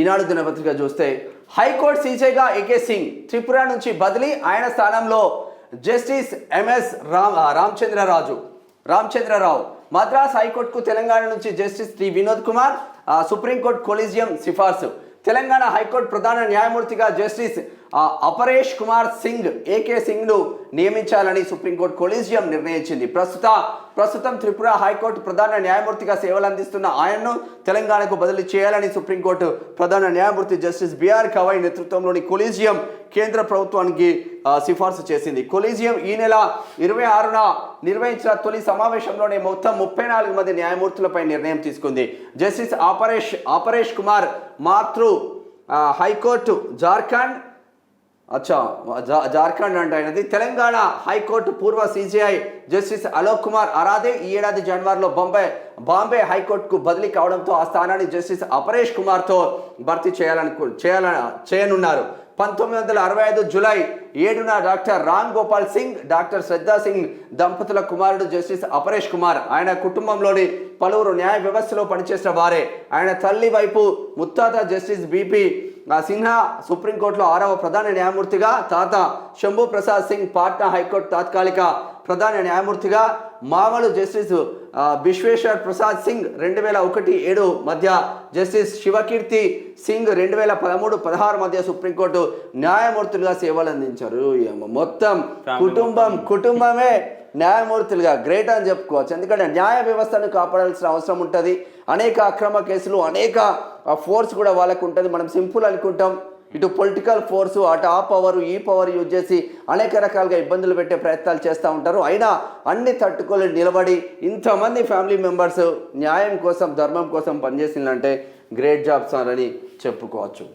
ఈనాడు దినపత్రిక చూస్తే high court సీజేగా AK Singh Tripura నుంచి బదిలీ, ఆయన స్థానంలో జస్టిస్ ఎంఎస్ రామచంద్రరావు. మద్రాస్ హైకోర్టుకు తెలంగాణ నుంచి justice T Vinod Kumar, supreme court collegium సిఫార్సు. తెలంగాణ హైకోర్టు ప్రధాన న్యాయమూర్తిగా జస్టిస్ అపరేష్ కుమార్ సింగ్ ఏకే సింగ్ను నియమించాలని సుప్రీంకోర్టు కొలీజియం నిర్ణయించింది. ప్రస్తుతం త్రిపుర హైకోర్టు ప్రధాన న్యాయమూర్తిగా సేవలు అందిస్తున్న ఆయన్ను తెలంగాణకు బదిలీ చేయాలని సుప్రీంకోర్టు ప్రధాన న్యాయమూర్తి జస్టిస్ బిఆర్ గవాయ్ నేతృత్వంలోని కొలీజియం కేంద్ర ప్రభుత్వానికి సిఫార్సు చేసింది. కొలీజియం ఈ నెల 26న నిర్వహించిన తొలి సమావేశంలోనే మొత్తం 34 మంది న్యాయమూర్తులపై నిర్ణయం తీసుకుంది. జస్టిస్ అపరేష్ కుమార్ మాతృ హైకోర్టు జార్ఖండ్ అంటే అయినది. తెలంగాణ హైకోర్టు పూర్వ సిజిఐ జస్టిస్ అలోక్ కుమార్ అరాదే ఈ ఏడాది జనవరిలో బాంబే హైకోర్టుకు బదిలీ కావడంతో ఆ స్థానాన్ని జస్టిస్ అపరేష్ కుమార్తో భర్తీ చేయనున్నారు. 1965 జూలై 7న డాక్టర్ రామ్ గోపాల్ సింగ్, డాక్టర్ శ్రద్ధా సింగ్ దంపతుల కుమారుడు జస్టిస్ అపరేష్ కుమార్. ఆయన కుటుంబంలోని పలువురు న్యాయ వ్యవస్థలో పనిచేసిన వారే. ఆయన తల్లి వైపు ముత్తాత జస్టిస్ బిపి సిన్హా సుప్రీంకోర్టులో 6వ ప్రధాన న్యాయమూర్తిగా, తాత శంభు ప్రసాద్ సింగ్ పాట్నా హైకోర్టు తాత్కాలిక ప్రధాన న్యాయమూర్తిగా, మామలు జస్టిస్ బిశ్వేశ్వర్ ప్రసాద్ సింగ్ 2001-7 మధ్య, జస్టిస్ శివకీర్తి సింగ్ 2013-16 మధ్య సుప్రీంకోర్టు న్యాయమూర్తులుగా సేవలు అందించారు. మొత్తం కుటుంబమే న్యాయమూర్తులుగా గ్రేట్ అని చెప్పుకోవచ్చు. ఎందుకంటే న్యాయ వ్యవస్థను కాపాడాల్సిన అవసరం ఉంటుంది. అనేక అక్రమ కేసులు, అనేక ఫోర్స్ కూడా వాళ్ళకు ఉంటుంది. మనం సింపుల్ అనుకుంటాం, ఇటు పొలిటికల్ ఫోర్సు, అటు ఆ పవర్ ఈ పవర్ యూజ్ చేసి అనేక రకాలుగా ఇబ్బందులు పెట్టే ప్రయత్నాలు చేస్తూ ఉంటారు. అయినా అన్ని తట్టుకొని నిలబడి ఇంతమంది ఫ్యామిలీ మెంబర్స్ న్యాయం కోసం, ధర్మం కోసం పనిచేసిందంటే గ్రేట్ జాబ్స్ అని చెప్పుకోవచ్చు.